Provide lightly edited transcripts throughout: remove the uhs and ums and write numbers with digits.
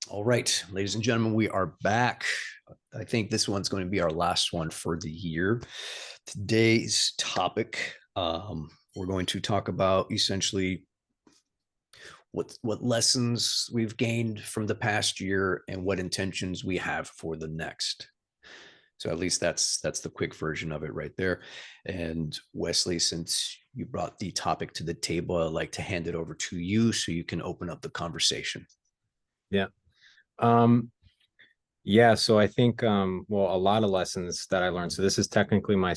All right, ladies and gentlemen, we are back. I think this one's going to be our last one for the year. Today's topic, we're going to talk about essentially what lessons we've gained from the past year and what intentions we have for the next. So at least that's the quick version of it right there. And Wesley, since you brought the topic to the table, I'd like to hand it over to you so you can open up the conversation. Yeah. Um, yeah, so I think well, a lot of lessons that I learned. So this is technically my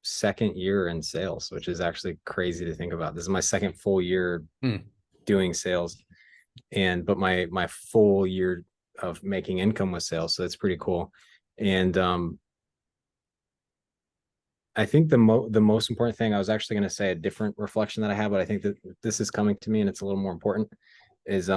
second year in sales, which is actually crazy to think about. This is my second full year Hmm. doing sales, and but my full year of making income with sales. So that's pretty cool. And I think the most important thing, I was actually going to say a different reflection that I have, but I think that this is coming to me and it's a little more important, is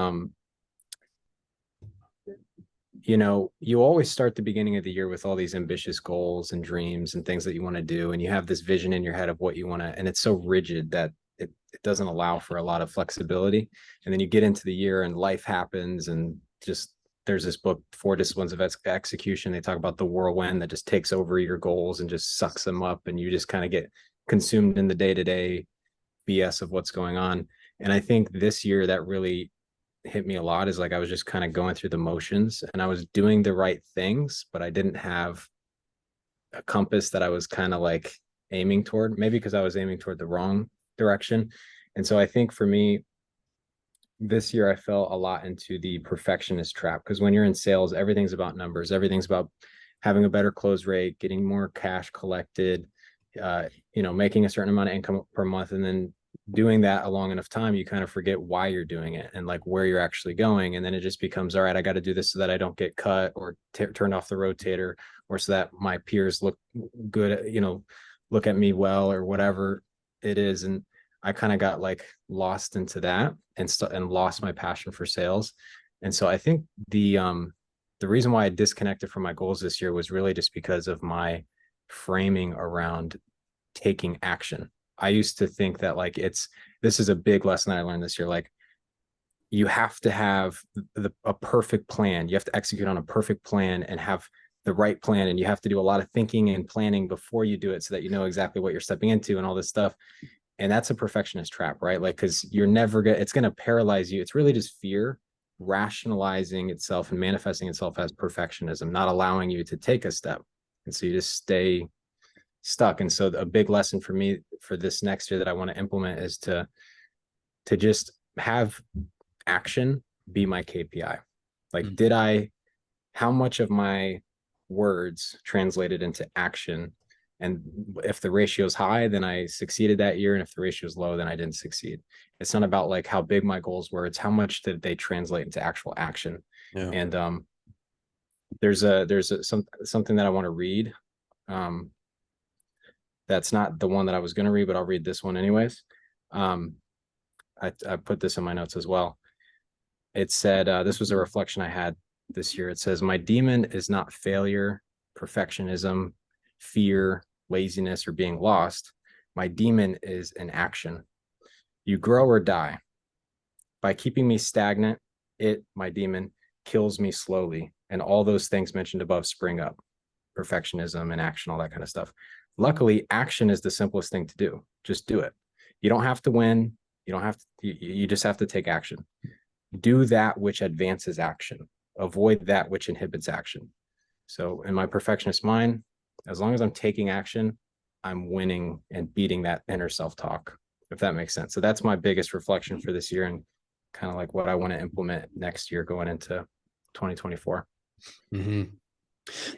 you always start the beginning of the year with all these ambitious goals and dreams and things that you want to do. And you have this vision in your head of what you want to, and it's so rigid that it doesn't allow for a lot of flexibility. And then you get into the year and life happens, and just there's this book, Four Disciplines of Execution. They talk about the whirlwind that just takes over your goals and just sucks them up. And you just kind of get consumed in the day-to-day BS of what's going on. And I think this year that really hit me a lot is like I was just kind of going through the motions and I was doing the right things, but I didn't have a compass that I was kind of like aiming toward, maybe because I was aiming toward the wrong direction. And so I think for me, this year I fell a lot into the perfectionist trap, because when you're in sales, everything's about numbers, everything's about having a better close rate, getting more cash collected, making a certain amount of income per month. And then doing that a long enough time, you kind of forget why you're doing it and like where you're actually going. And then it just becomes, all right, I got to do this so that I don't get cut or turned off the rotator, or so that my peers look good, look at me well, or whatever it is. And I kind of got like lost into that and lost my passion for sales. And so I think the reason why I disconnected from my goals this year was really just because of my framing around taking action. I used to think that like this is a big lesson that I learned this year. Like, you have to have a perfect plan. You have to execute on a perfect plan and have the right plan. And you have to do a lot of thinking and planning before you do it so that you know exactly what you're stepping into and all this stuff. And that's a perfectionist trap, right? Like, because you're never gonna, it's gonna paralyze you. It's really just fear rationalizing itself and manifesting itself as perfectionism, not allowing you to take a step. And so you just stay stuck. And so a big lesson for me for this next year that I want to implement is to just have action be my KPI. Like, how much of my words translated into action? And if the ratio is high, then I succeeded that year. And if the ratio is low, then I didn't succeed. It's not about like how big my goals were. It's how much did they translate into actual action. Yeah. And something that I want to read. Um, that's not the one that I was going to read, but I'll read this one anyways. Um, I put this in my notes as well. It said, this was a reflection I had this year. It says, my demon is not failure, perfectionism, fear, laziness, or being lost. My demon is an action. You grow or die. By keeping me stagnant, my demon, kills me slowly. And all those things mentioned above spring up: perfectionism and action, all that kind of stuff. Luckily, action is the simplest thing to do. Just do it. You don't have to win. You don't have to, you just have to take action. Do that which advances action. Avoid that which inhibits action. So in my perfectionist mind, as long as I'm taking action, I'm winning and beating that inner self-talk, if that makes sense. So that's my biggest reflection for this year, and kind of like what I want to implement next year going into 2024. Mm-hmm.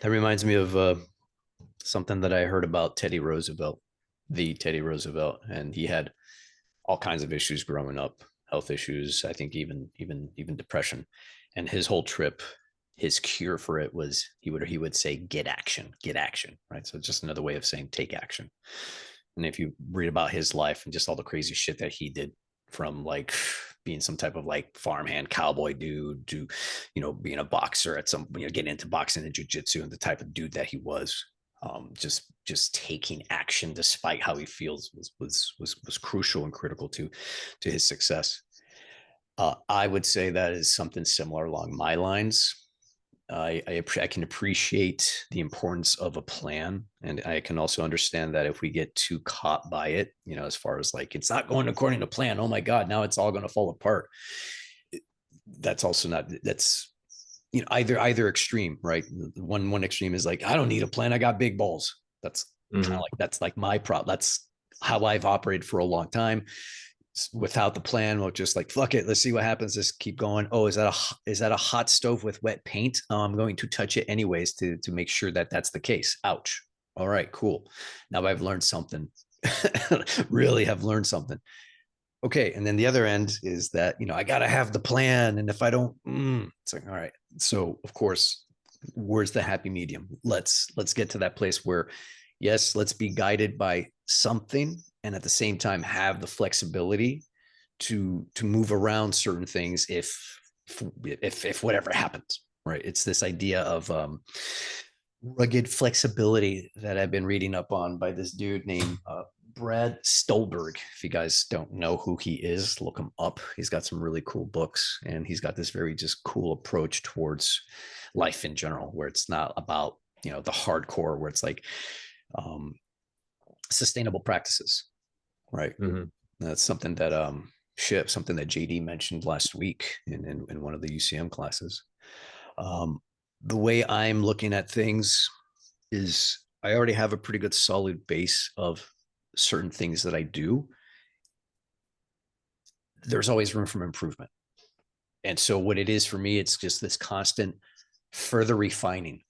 That reminds me of something that I heard about Teddy Roosevelt, the Teddy Roosevelt, and he had all kinds of issues growing up, health issues. I think even depression, and his whole trip, his cure for it was he would say, get action, right? So just another way of saying take action. And if you read about his life and just all the crazy shit that he did, from like being some type of like farmhand cowboy dude to, being a boxer at some, getting into boxing and jujitsu, and the type of dude that he was, just taking action despite how he feels was crucial and critical to his success. I would say that is something similar along my lines. I can appreciate the importance of a plan, and I can also understand that if we get too caught by it, you know, as far as like it's not going according to plan, oh my god, now it's all going to fall apart. That's also not, that's, you know, either extreme, right? One extreme is like, I don't need a plan, I got big balls. That's kind of Mhm. like, that's like my problem. That's how I've operated for a long time without the plan. We'll just like, fuck it, let's see what happens, just keep going. Oh, is that a hot stove with wet paint? Oh, I'm going to touch it anyways to make sure that that's the case. Ouch. All right, cool. Now I've learned something. Really have learned something. Okay, and then the other end is that, you know, I gotta have the plan, and if I don't, it's like, all right. So of course, where's the happy medium? Let's get to that place where, yes, let's be guided by something, and at the same time have the flexibility to move around certain things if whatever happens, right? It's this idea of rugged flexibility that I've been reading up on by this dude named Brad Stulberg. If you guys don't know who he is, look him up. He's got some really cool books, and he's got this very just cool approach towards life in general, where it's not about, you know, the hardcore, where it's like um, sustainable practices, right? Mhm. That's something that something that JD mentioned last week in one of the UCM classes. Um, the way I'm looking at things is I already have a pretty good solid base of certain things that I do. There's always room for improvement. And so what it is for me, it's just this constant further refining.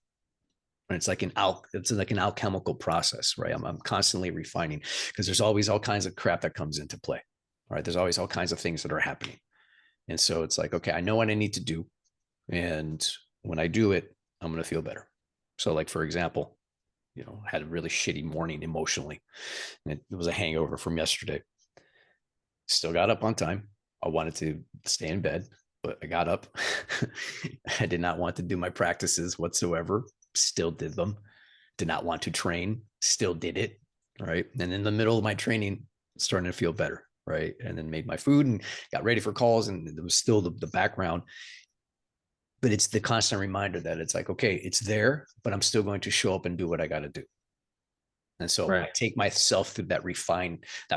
And it's like an alchemical process, right? I'm constantly refining because there's always all kinds of crap that comes into play. Right. There's always all kinds of things that are happening. And so it's like, okay, I know what I need to do. And when I do it, I'm going to feel better. So, like, for example, you know, had a really shitty morning emotionally. And it was a hangover from yesterday. Still got up on time. I wanted to stay in bed, but I got up. I did not want to do my practices whatsoever. Still did them. Did not want to train. Still did it. Right. And in the middle of my training, starting to feel better. Right. And then made my food and got ready for calls. And it was still the background. But it's the constant reminder that it's like, okay, it's there, but I'm still going to show up and do what I got to do. And so I Right. take myself through that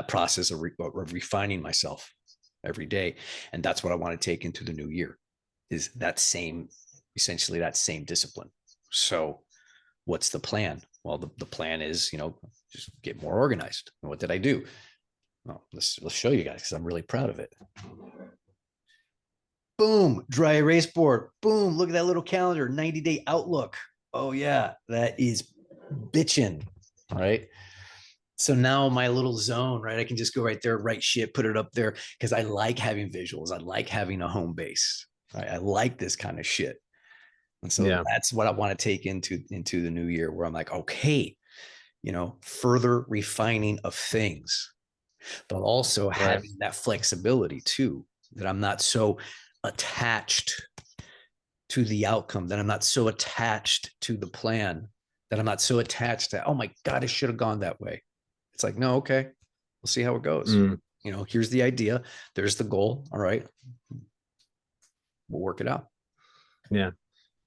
process of refining myself every day. And that's what I want to take into the new year, is essentially that same discipline. So what's the plan? Well, the plan is, you know, just get more organized. And what did I do? Well, let's show you guys, because I'm really proud of it. Boom, dry erase board. Boom, look at that little calendar, 90-day outlook. Oh yeah, that is bitching. All right. So now my little zone, right? I can just go right there, write shit, put it up there, because I like having visuals. I like having a home base. Right? I like this kind of shit. And so Yeah. that's what I want to take into the new year, where I'm like, okay, you know, further refining of things, but also Right. having that flexibility too, that I'm not so attached to the outcome, that I'm not so attached to the plan, that I'm not so attached to, oh my God, it should have gone that way. It's like, no, okay, we'll see how it goes. Mm. You know, here's the idea. There's the goal. All right. We'll work it out. Yeah.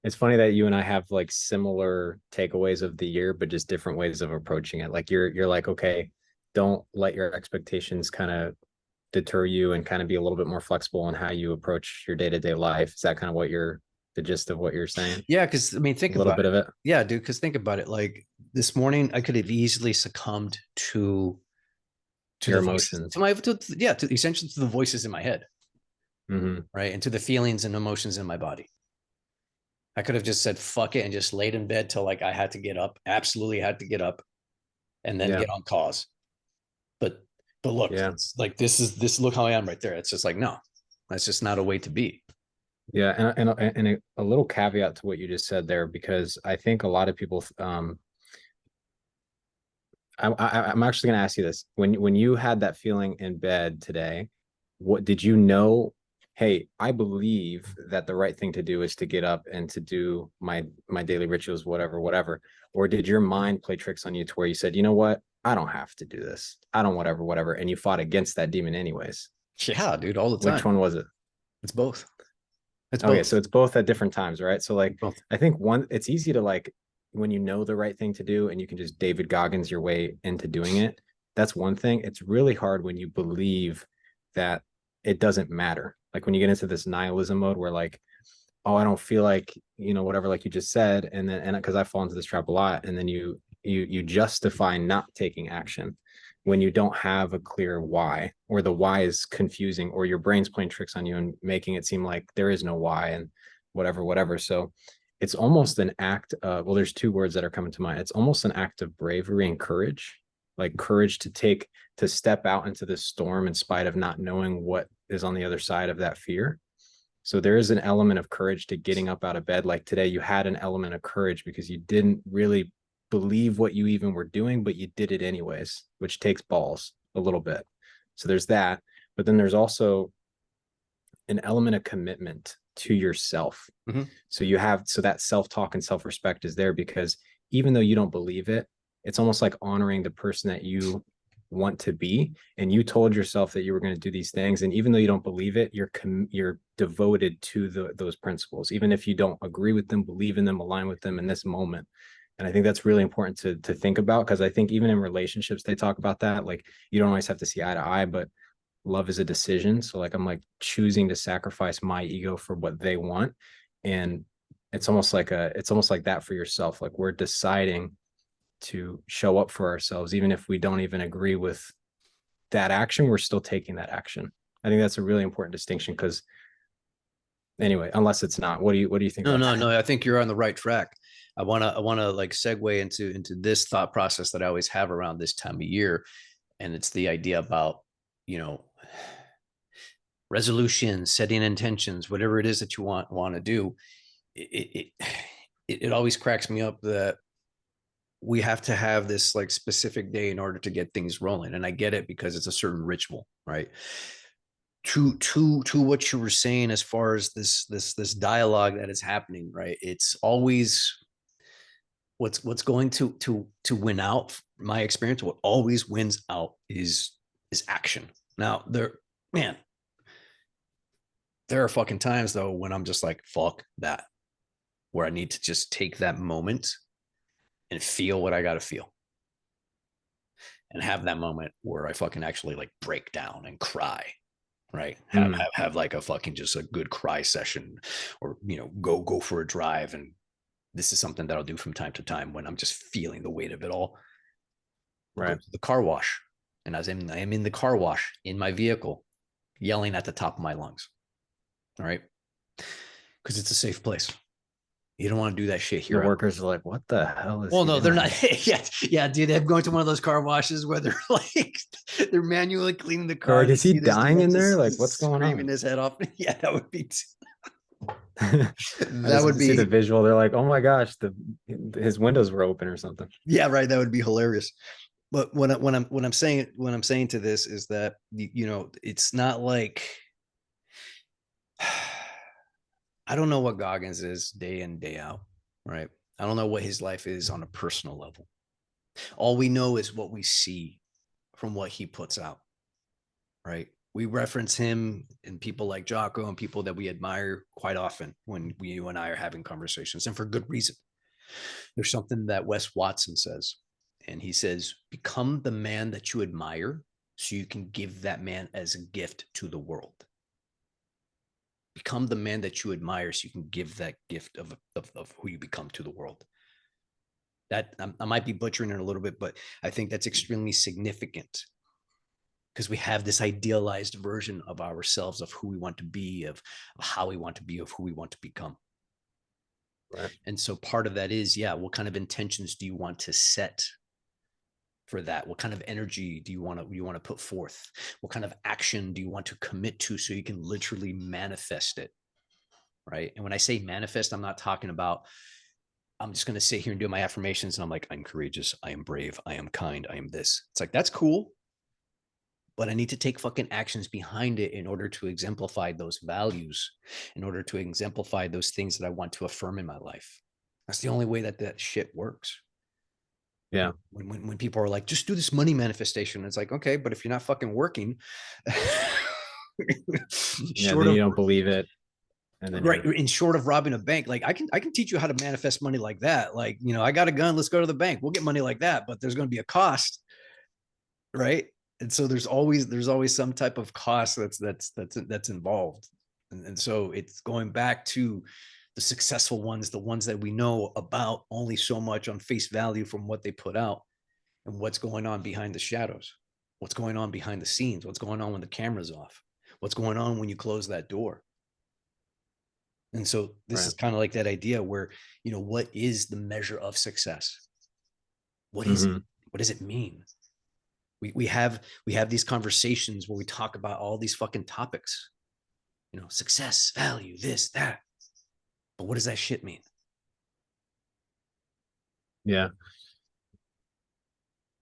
It's funny that you and I have like similar takeaways of the year, but just different ways of approaching it. Like you're like, okay, don't let your expectations kind of deter you, and kind of be a little bit more flexible on how you approach your day-to-day life. Is that kind of what the gist of what you're saying? Yeah. Cause I mean, A think little about bit it. of it. Yeah, dude. Cause think about it. Like this morning, I could have easily succumbed to Your the voices, emotions. to essentially to the voices in my head, Hmm. right? And to the feelings and emotions in my body. I could have just said fuck it and just laid in bed till like I had to get up, absolutely had to get up, and then Yeah. get on cause. But look, Yeah. it's like this look how I am right there. It's just like, no, that's just not a way to be. Yeah. And a little caveat to what you just said there, because I think a lot of people, I'm actually going to ask you this. When you had that feeling in bed today, what did you know? Hey, I believe that the right thing to do is to get up and to do my daily rituals, whatever. Or did your mind play tricks on you to where you said, you know what? I don't have to do this. I don't whatever, and you fought against that demon anyways. Yeah, dude, all the Which time. one was it? It's both. It's Okay, both. so it's both at different times, right? So like Both. I think one it's easy to like when you know the right thing to do and you can just David Goggins your way into doing it. That's one thing. It's really hard when you believe that it doesn't matter. Like when you get into this nihilism mode where like, oh, I don't feel like, whatever, like you just said, and then and because I fall into this trap a lot, and then you justify not taking action when you don't have a clear why, or the why is confusing, or your brain's playing tricks on you and making it seem like there is no why and whatever. So it's almost an act of, well, there's two words that are coming to mind. It's almost an act of bravery and courage, like courage to step out into this storm in spite of not knowing what is on the other side of that fear. So there is an element of courage to getting up out of bed. Like today, you had an element of courage because you didn't really believe what you even were doing, but you did it anyways, which takes balls a little bit. So there's that. But then there's also an element of commitment to yourself. Mm-hmm. So that self-talk and self-respect is there because even though you don't believe it, it's almost like honoring the person that you want to be, and you told yourself that you were going to do these things, and even though you don't believe it, you're devoted to those principles, even if you don't agree with them, believe in them, align with them in this moment. And I think that's really important to think about, because I think even in relationships they talk about that, like you don't always have to see eye to eye, but love is a decision. So like I'm like choosing to sacrifice my ego for what they want, and it's almost like that for yourself. Like we're deciding to show up for ourselves, even if we don't even agree with that action, we're still taking that action. I think that's a really important distinction, because anyway, unless it's not, what do you think No, about no, that? no. I think you're on the right track. I wanna like segue into this thought process that I always have around this time of year, and it's the idea about you know resolutions, setting intentions, whatever it is that you want to do. It always cracks me up that we have to have this like specific day in order to get things rolling, and I get it because it's a certain ritual, right? To what you were saying as far as this dialogue that is happening, right? It's always what's going to win out. My experience, what always wins out is action. Now man, there are fucking times though when I'm just like fuck that, where I need to just take that moment and feel what I got to feel, and have that moment where I fucking actually like break down and cry, right? Mm, Have like a fucking just a good cry session, or go for a drive. And this is something that I'll do from time to time when I'm just feeling the weight of it all. I'll go right. to the car wash, and I am in the car wash in my vehicle, yelling at the top of my lungs. All right, because it's a safe place. You don't want to do that shit The here. workers are like, what the hell is Well, he no, they're doing? not. Yeah, yeah, dude. I'm going to one of those car washes where they're like, they're manually cleaning the They're car. like, And you is he see this dude dying like in there? Like, what's just going screaming on? his head off. Yeah, that would be. I That just would see the be. visual. They're like, oh my gosh, his windows were open or something. Yeah, right. That would be hilarious. But when I'm saying to this is that it's not like I don't know what Goggins is day in day out, right? I don't know what his life is on a personal level. All we know is what we see from what he puts out, right? We reference him and people like Jocko and people that we admire quite often when you and I are having conversations, and for good reason. There's something that Wes Watson says, and he says, become the man that you admire so you can give that man as a gift to the world. Become the man that you admire so you can give that gift of who you become to the world. That I might be butchering it a little bit, but I think that's extremely significant, because we have this idealized version of ourselves, of who we want to be, of how we want to be, of who we want to become. Right. And so part of that is, yeah, what kind of intentions do you want to set for that? What kind of energy do you want to put forth? What kind of action do you want to commit to so you can literally manifest it? Right. And when I say manifest, I'm not talking about I'm just going to sit here and do my affirmations and I'm like, I'm courageous, I am brave, I am kind, I am this. It's like, that's cool, but I need to take fucking actions behind it in order to exemplify those values, in order to exemplify those things that I want to affirm in my life. That's the only way that that shit works. Yeah. When people are like, just do this money manifestation, it's like, okay, but if you're not fucking working, Yeah, Short then of you don't believe it. And then right, in short of robbing a bank, like I can teach you how to manifest money like that. Like, I got a gun, let's go to the bank. We'll get money like that, but there's going to be a cost, right? And so there's always some type of cost that's involved. And so it's going back to the successful ones, the ones that we know about only so much on face value from what they put out, and what's going on behind the shadows, what's going on behind the scenes, what's going on when the camera's off, what's going on when you close that door. And so this right. is kind of like that idea where, what is the measure of success? What is it? Hmm. What does it mean? We have these conversations where we talk about all these fucking topics, success, value, this, that. But what does that shit mean? Yeah.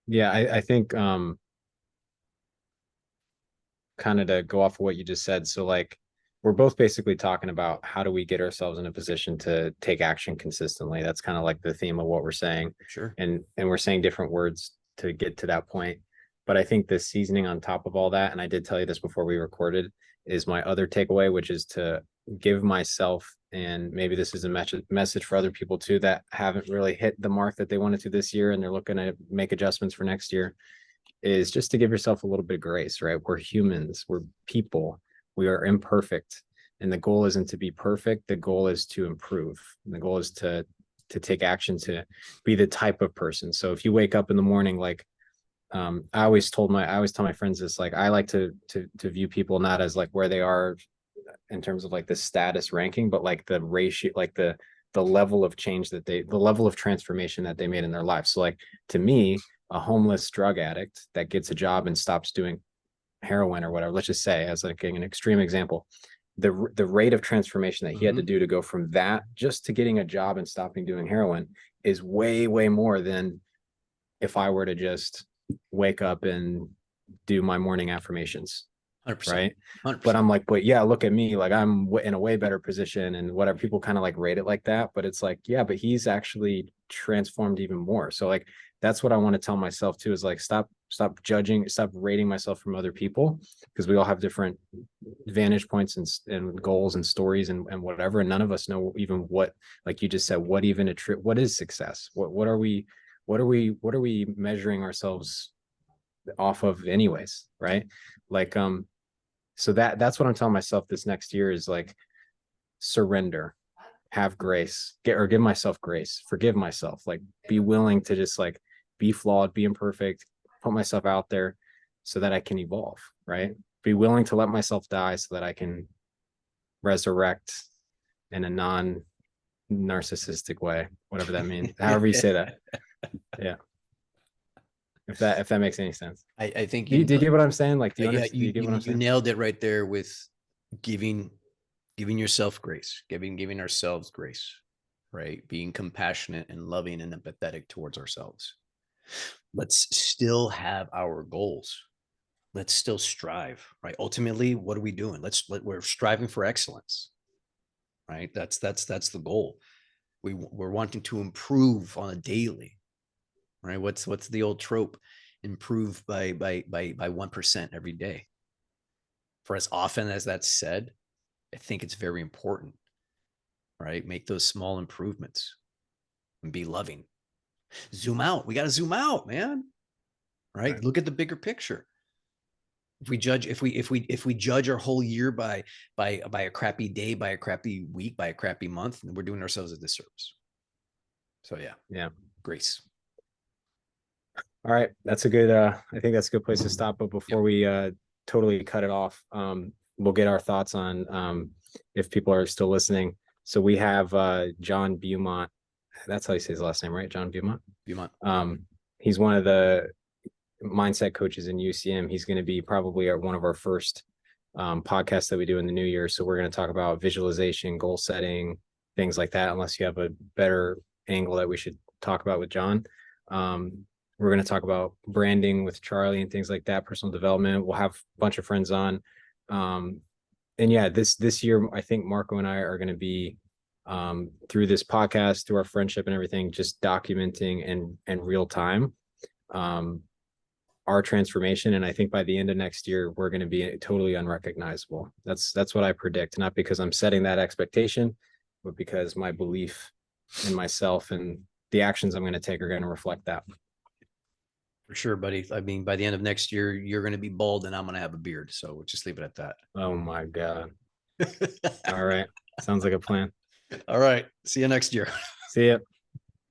Yeah. I think, kind of to go off of what you just said. So like, we're both basically talking about how do we get ourselves in a position to take action consistently. That's kind of like the theme of what we're saying. Sure. And we're saying different words to get to that point. But I think the seasoning on top of all that, and I did tell you this before we recorded, is my other takeaway, which is to give myself, and maybe this is a message for other people too that haven't really hit the mark that they wanted to this year and they're looking to make adjustments for next year, is just to give yourself a little bit of grace, right? We're humans, we're people, we are imperfect. And the goal isn't to be perfect. The goal is to improve. And the goal is to take action, to be the type of person. So if you wake up in the morning, like, I always tell my friends this, like, I like to view people not as like where they are in terms of like the status ranking, but like the ratio, like the level of change the level of transformation that they made in their life. So like, to me, a homeless drug addict that gets a job and stops doing heroin or whatever, let's just say, as like an extreme example, the rate of transformation that he had to do to go from that just to getting a job and stopping doing heroin is way, way more than if I were to just wake up and do my morning affirmations. 100%. Right. 100%. But I'm like, but yeah, look at me, like I'm in a way better position and whatever. People kind of like rate it like that, but it's like, yeah, but he's actually transformed even more. So like, that's what I want to tell myself too, is like, stop judging, stop rating myself from other people, because we all have different vantage points and goals and stories and whatever. And none of us know even what, like you just said, what even what is success? What are we measuring ourselves off of anyways, right? Like, so that's what I'm telling myself this next year is like, surrender, have grace, give myself grace, forgive myself, like be willing to just like be flawed, be imperfect, put myself out there so that I can evolve, right? Be willing to let myself die so that I can resurrect in a non-narcissistic way, whatever that means, however you say that. Yeah. If that makes any sense. I think Do you get what I'm saying? Like, do yeah, you get what I'm you saying? nailed it right there with giving yourself grace, giving ourselves grace, right? Being compassionate and loving and empathetic towards ourselves. Let's still have our goals. Let's still strive, right? Ultimately, what are we doing? We're striving for excellence, right? That's the goal. We're wanting to improve on a daily, right? What's the old trope? Improve by 1% every day. For as often as that's said, I think it's very important, right? Make those small improvements and be loving. Zoom out. We got to zoom out, man. Right? Look at the bigger picture. If we judge our whole year by a crappy day, by a crappy week, by a crappy month, then we're doing ourselves a disservice. So Yeah. Grace. All right. That's a good, I think that's a good place to stop. But before we totally cut it off, we'll get our thoughts on if people are still listening. So we have John Beaumont. That's how you say his last name, right? John Beaumont. He's one of the mindset coaches in UCM. He's going to be probably one of our first podcasts that we do in the new year. So we're going to talk about visualization, goal setting, things like that, unless you have a better angle that we should talk about with John. We're going to talk about branding with Charlie and things like that, personal development. We'll have a bunch of friends on. And yeah, this year, I think Marco and I are going to be through this podcast, through our friendship and everything, just documenting in real time our transformation. And I think by the end of next year, we're going to be totally unrecognizable. That's what I predict, not because I'm setting that expectation, but because my belief in myself and the actions I'm going to take are going to reflect that. For sure, buddy. I mean, by the end of next year, you're going to be bald and I'm going to have a beard. So we'll just leave it at that. Oh my God. All right. Sounds like a plan. All right. See you next year. See ya.